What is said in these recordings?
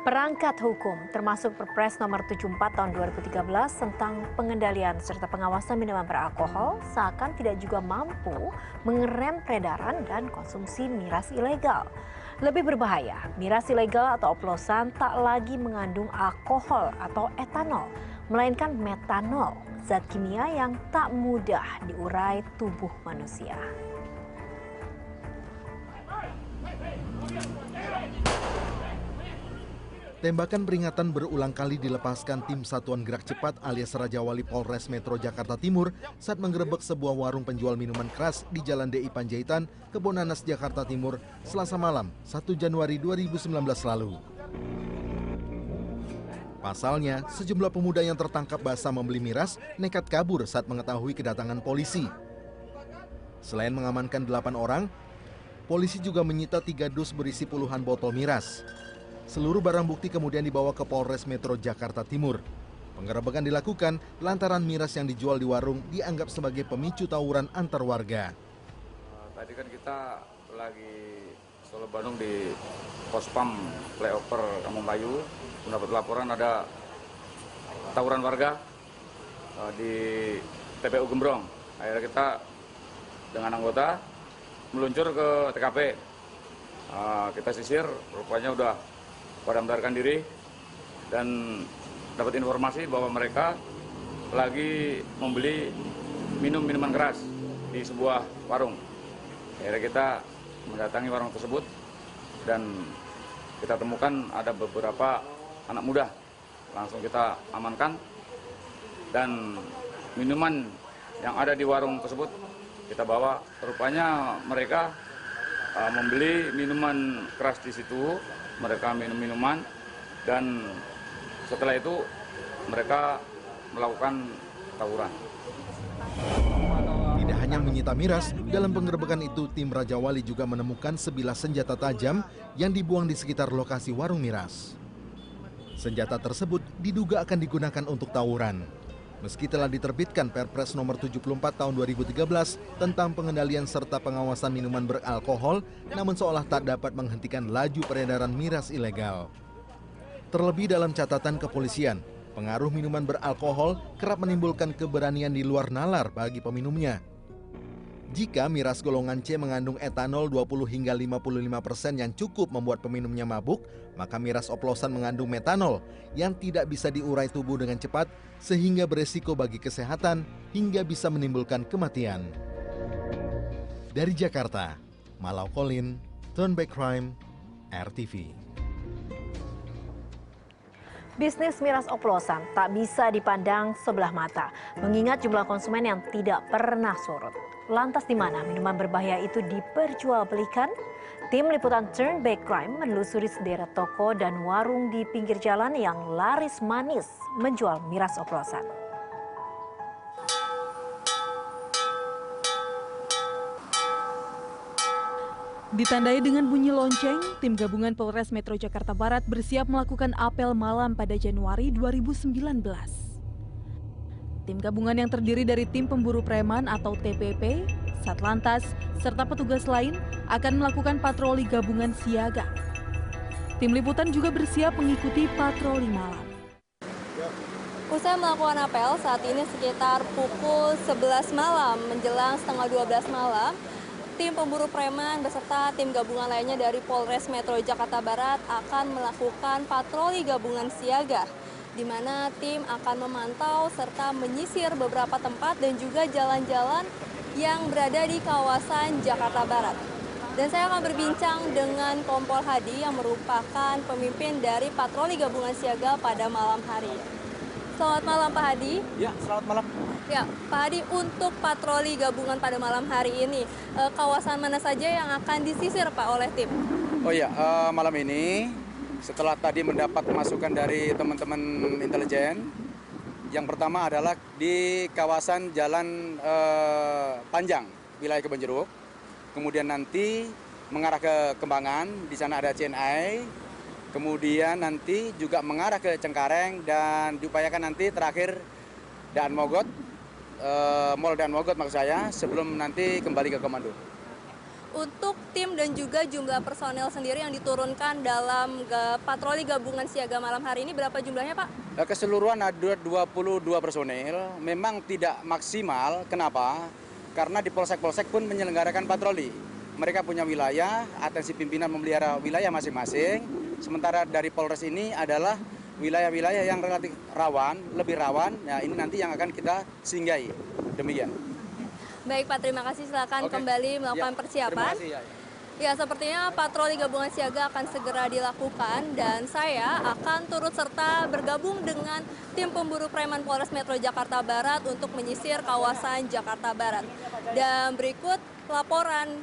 Perangkat hukum, termasuk Perpres nomor 74 tahun 2013 tentang pengendalian serta pengawasan minuman beralkohol, seakan tidak juga mampu mengerem peredaran dan konsumsi miras ilegal. Lebih berbahaya, miras ilegal atau oplosan tak lagi mengandung alkohol atau etanol, melainkan metanol, zat kimia yang tak mudah diurai tubuh manusia. Tembakan peringatan berulang kali dilepaskan tim Satuan Gerak Cepat alias Raja Wali Polres Metro Jakarta Timur saat menggerebek sebuah warung penjual minuman keras di Jalan DI Panjaitan, Kebonanas, Jakarta Timur, Selasa malam, 1 Januari 2019 lalu. Pasalnya, sejumlah pemuda yang tertangkap basah membeli miras nekat kabur saat mengetahui kedatangan polisi. Selain mengamankan 8 orang, polisi juga menyita 3 dus berisi puluhan botol miras. Seluruh barang bukti kemudian dibawa ke Polres Metro Jakarta Timur. Penggerebekan dilakukan lantaran miras yang dijual di warung dianggap sebagai pemicu tawuran antar warga. Tadi kan kita lagi Solo Bandung di Pospam Flyover Kampung Bayu, mendapat laporan ada tawuran warga di TPU Gembrong. Akhirnya kita dengan anggota meluncur ke TKP. Kita sisir, rupanya udah pada melarikan diri dan dapat informasi bahwa mereka lagi membeli minuman keras di sebuah warung. Akhirnya kita mendatangi warung tersebut dan kita temukan ada beberapa anak muda. Langsung kita amankan dan minuman yang ada di warung tersebut kita bawa. Rupanya mereka membeli minuman keras di situ. Mereka minum minuman dan setelah itu mereka melakukan tawuran. Tidak hanya menyita miras, dalam penggerebekan itu tim Raja Wali juga menemukan sebilah senjata tajam yang dibuang di sekitar lokasi warung miras. Senjata tersebut diduga akan digunakan untuk tawuran. Meski telah diterbitkan Perpres nomor 74 tahun 2013 tentang pengendalian serta pengawasan minuman beralkohol, namun seolah tak dapat menghentikan laju peredaran miras ilegal. Terlebih dalam catatan kepolisian, pengaruh minuman beralkohol kerap menimbulkan keberanian di luar nalar bagi peminumnya. Jika miras golongan C mengandung etanol 20 hingga 55% yang cukup membuat peminumnya mabuk, maka miras oplosan mengandung metanol yang tidak bisa diurai tubuh dengan cepat sehingga beresiko bagi kesehatan hingga bisa menimbulkan kematian. Dari Jakarta, Malau Colin, Turn Back Crime, RTV. Bisnis miras oplosan tak bisa dipandang sebelah mata, mengingat jumlah konsumen yang tidak pernah surut. Lantas di mana minuman berbahaya itu diperjualbelikan? Tim liputan Turn Back Crime menelusuri sederet toko dan warung di pinggir jalan yang laris manis menjual miras oplosan. Ditandai dengan bunyi lonceng, tim gabungan Polres Metro Jakarta Barat bersiap melakukan apel malam pada Januari 2019. Tim gabungan yang terdiri dari tim pemburu preman atau TPP, Satlantas, serta petugas lain akan melakukan patroli gabungan siaga. Tim liputan juga bersiap mengikuti patroli malam. Usai melakukan apel, saat ini sekitar pukul 11 malam menjelang setengah 12 malam, tim pemburu preman beserta tim gabungan lainnya dari Polres Metro Jakarta Barat akan melakukan patroli gabungan siaga, di mana tim akan memantau serta menyisir beberapa tempat dan juga jalan-jalan yang berada di kawasan Jakarta Barat. Dan saya akan berbincang dengan Kompol Hadi yang merupakan pemimpin dari patroli gabungan siaga pada malam hari. Selamat malam Pak Hadi. Ya, selamat malam. Ya, Pak Hadi, untuk patroli gabungan pada malam hari ini, kawasan mana saja yang akan disisir Pak oleh tim? Oh ya, malam ini setelah tadi mendapat masukan dari teman-teman intelijen, yang pertama adalah di kawasan Jalan Panjang, wilayah Kebonjeruk. Kemudian nanti mengarah ke Kembangan, di sana ada CNI. Kemudian nanti juga mengarah ke Cengkareng dan diupayakan nanti terakhir Daan Mogot, Mall Daan Mogot maksud saya, sebelum nanti kembali ke Komando. Untuk tim dan juga jumlah personel sendiri yang diturunkan dalam patroli gabungan siaga malam hari ini berapa jumlahnya, Pak? Keseluruhan ada 22 personel, memang tidak maksimal. Kenapa? Karena di polsek-polsek pun menyelenggarakan patroli. Mereka punya wilayah, atensi pimpinan memelihara wilayah masing-masing. Sementara dari Polres ini adalah wilayah-wilayah yang relatif rawan, lebih rawan. Nah, ini nanti yang akan kita singgahi. Demikian. Baik Pak, terima kasih. Silakan kembali melakukan persiapan. Terima kasih. Ya, sepertinya patroli gabungan siaga akan segera dilakukan dan saya akan turut serta bergabung dengan tim pemburu preman Polres Metro Jakarta Barat untuk menyisir kawasan Jakarta Barat. Dan berikut laporan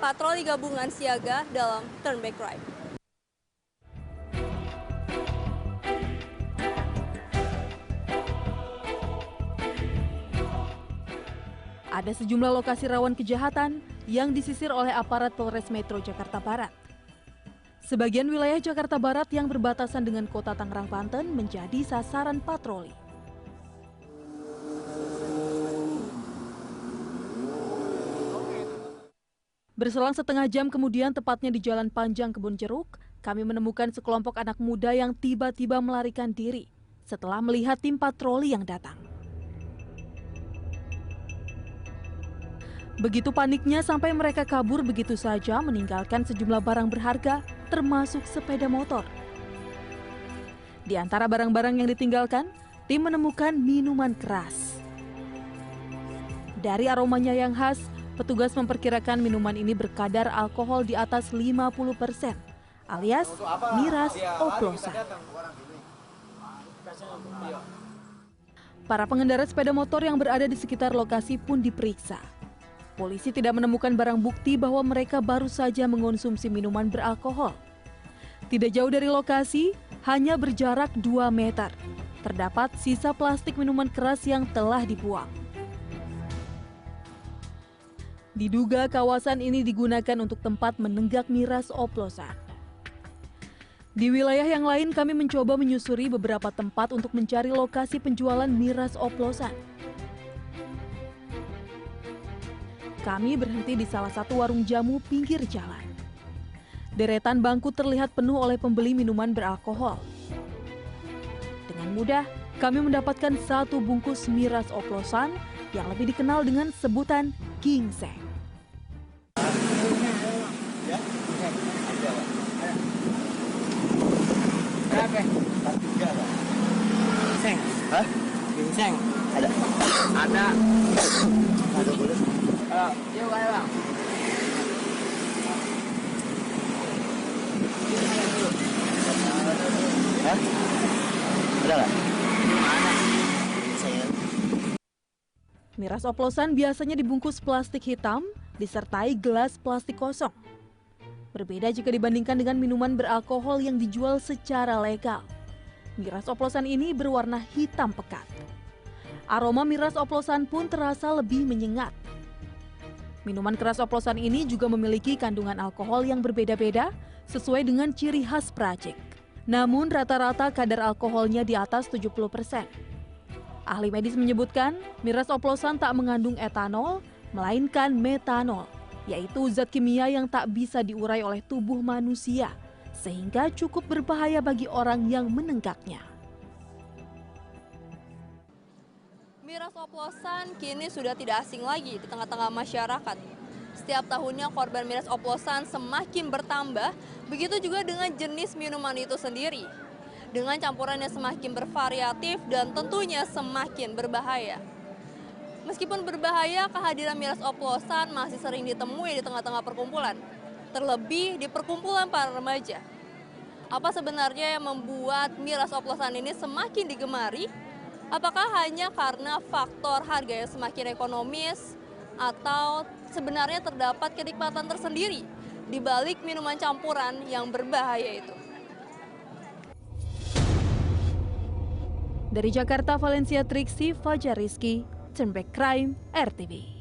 patroli gabungan siaga dalam Turn Back Crime. Ada sejumlah lokasi rawan kejahatan yang disisir oleh aparat Polres Metro Jakarta Barat. Sebagian wilayah Jakarta Barat yang berbatasan dengan kota Tangerang, Banten menjadi sasaran patroli. Berselang setengah jam kemudian, tepatnya di Jalan Panjang Kebun Jeruk, kami menemukan sekelompok anak muda yang tiba-tiba melarikan diri setelah melihat tim patroli yang datang. Begitu paniknya sampai mereka kabur begitu saja, meninggalkan sejumlah barang berharga termasuk sepeda motor. Di antara barang-barang yang ditinggalkan, tim menemukan minuman keras. Dari aromanya yang khas, petugas memperkirakan minuman ini berkadar alkohol di atas 50%, alias miras oplosan. Para pengendara sepeda motor yang berada di sekitar lokasi pun diperiksa. Polisi tidak menemukan barang bukti bahwa mereka baru saja mengonsumsi minuman beralkohol. Tidak jauh dari lokasi, hanya berjarak 2 meter, terdapat sisa plastik minuman keras yang telah dibuang. Diduga kawasan ini digunakan untuk tempat menenggak miras oplosan. Di wilayah yang lain kami mencoba menyusuri beberapa tempat untuk mencari lokasi penjualan miras oplosan. Kami berhenti di salah satu warung jamu pinggir jalan. Deretan bangku terlihat penuh oleh pembeli minuman beralkohol. Dengan mudah, kami mendapatkan 1 bungkus miras oplosan yang lebih dikenal dengan sebutan ginseng. Berapa? Ginseng? Hah? Ginseng? Ada? Ada. Ada boleh? Yuk ayo bang. Hah? Ada nggak? Mana? Miras oplosan biasanya dibungkus plastik hitam disertai gelas plastik kosong. Berbeda jika dibandingkan dengan minuman beralkohol yang dijual secara legal. Miras oplosan ini berwarna hitam pekat. Aroma miras oplosan pun terasa lebih menyengat. Minuman keras oplosan ini juga memiliki kandungan alkohol yang berbeda-beda sesuai dengan ciri khas peracik. Namun rata-rata kadar alkoholnya di atas 70%. Ahli medis menyebutkan miras oplosan tak mengandung etanol, melainkan metanol, yaitu zat kimia yang tak bisa diurai oleh tubuh manusia, sehingga cukup berbahaya bagi orang yang menenggaknya. Miras oplosan kini sudah tidak asing lagi di tengah-tengah masyarakat. Setiap tahunnya korban miras oplosan semakin bertambah, begitu juga dengan jenis minuman itu sendiri. Dengan campurannya semakin bervariatif dan tentunya semakin berbahaya. Meskipun berbahaya, kehadiran miras oplosan masih sering ditemui di tengah-tengah perkumpulan, terlebih di perkumpulan para remaja. Apa sebenarnya yang membuat miras oplosan ini semakin digemari? Apakah hanya karena faktor harga yang semakin ekonomis atau sebenarnya terdapat kenikmatan tersendiri di balik minuman campuran yang berbahaya itu? Dari Jakarta, Valencia Triksi, Fajar Rizky, Turn Back Crime, RTV.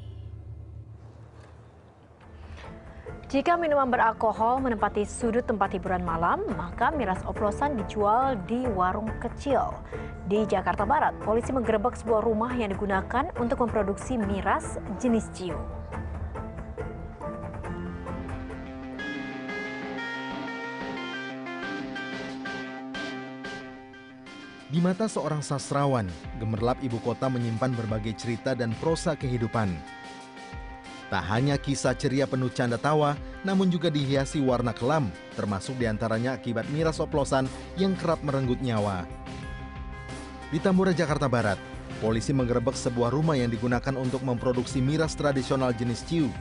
Jika minuman beralkohol menempati sudut tempat hiburan malam, maka miras oplosan dijual di warung kecil. Di Jakarta Barat, polisi menggerebek sebuah rumah yang digunakan untuk memproduksi miras jenis ciu. Di mata seorang sastrawan, gemerlap ibu kota menyimpan berbagai cerita dan prosa kehidupan. Tak hanya kisah ceria penuh canda tawa, namun juga dihiasi warna kelam, termasuk diantaranya akibat miras oplosan yang kerap merenggut nyawa. Di Tambora, Jakarta Barat, polisi menggerebek sebuah rumah yang digunakan untuk memproduksi miras tradisional jenis ciu.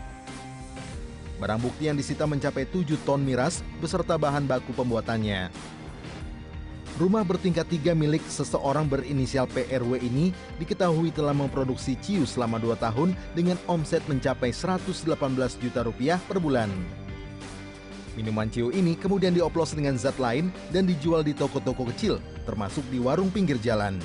Barang bukti yang disita mencapai 7 ton miras beserta bahan baku pembuatannya. Rumah bertingkat 3 milik seseorang berinisial PRW ini diketahui telah memproduksi ciu selama 2 tahun dengan omset mencapai 118 juta rupiah per bulan. Minuman ciu ini kemudian dioplos dengan zat lain dan dijual di toko-toko kecil, termasuk di warung pinggir jalan.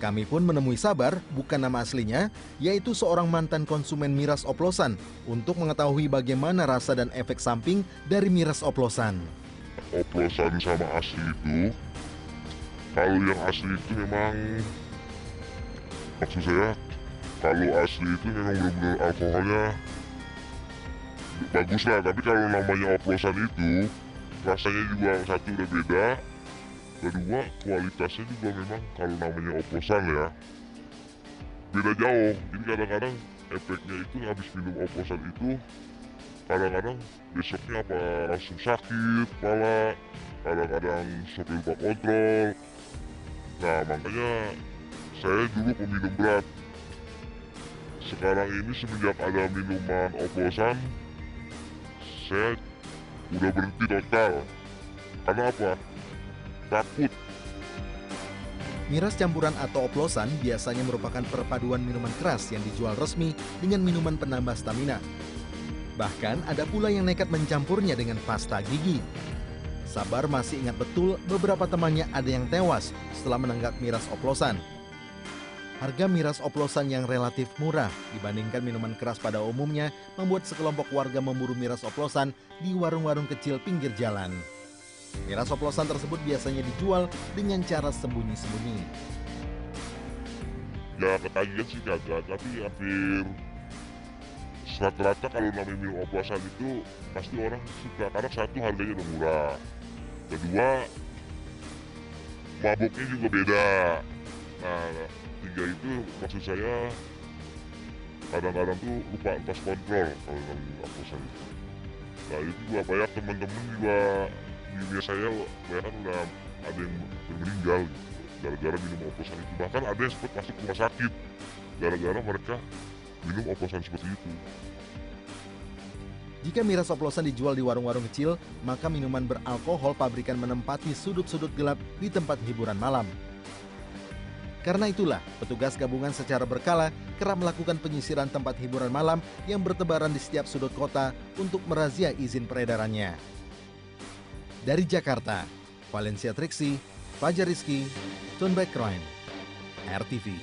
Kami pun menemui Sabar, bukan nama aslinya, yaitu seorang mantan konsumen miras oplosan, untuk mengetahui bagaimana rasa dan efek samping dari miras oplosan. Oplosan sama asli itu, kalau yang asli itu memang, maksud saya, kalau asli itu memang benar-benar alkoholnya bagus lah, tapi kalau namanya oplosan itu rasanya juga satu udah beda, kedua kualitasnya juga memang kalau namanya oplosan ya beda jauh. Jadi kadang-kadang efeknya itu habis minum oplosan itu kadang-kadang besoknya apa langsung sakit kepala, kadang-kadang sampai lupa kontrol. Nah makanya saya dulu peminum berat. Sekarang ini semenjak ada minuman oplosan, saya udah berhenti total. Karena apa? Takut. Miras campuran atau oplosan biasanya merupakan perpaduan minuman keras yang dijual resmi dengan minuman penambah stamina. Bahkan ada pula yang nekat mencampurnya dengan pasta gigi. Sabar masih ingat betul beberapa temannya ada yang tewas setelah menenggak miras oplosan. Harga miras oplosan yang relatif murah dibandingkan minuman keras pada umumnya membuat sekelompok warga memburu miras oplosan di warung-warung kecil pinggir jalan. Miras oplosan tersebut biasanya dijual dengan cara sembunyi-sembunyi. Ya ketagihan sih kagak, tapi hampir rata-rata kalau namanya minum oplosan itu pasti orang suka, karena satu harganya udah murah, kedua mabuknya juga beda. Nah tiga itu maksud saya kadang-kadang tuh lupa pas kontrol kalau namanya oplosan itu. Nah itu juga banyak teman-teman juga di dunia saya banyak kan udah ada yang meninggal gitu, gara-gara minum oplosan itu. Bahkan ada yang sempat masuk rumah sakit gara-gara mereka minum oplosan seperti itu. Jika miras oplosan dijual di warung-warung kecil, maka minuman beralkohol pabrikan menempati sudut-sudut gelap di tempat hiburan malam. Karena itulah, petugas gabungan secara berkala kerap melakukan penyisiran tempat hiburan malam yang bertebaran di setiap sudut kota untuk merazia izin peredarannya. Dari Jakarta, Valencia Triksi, Fajar Rizky, Tunback Crime, RTV.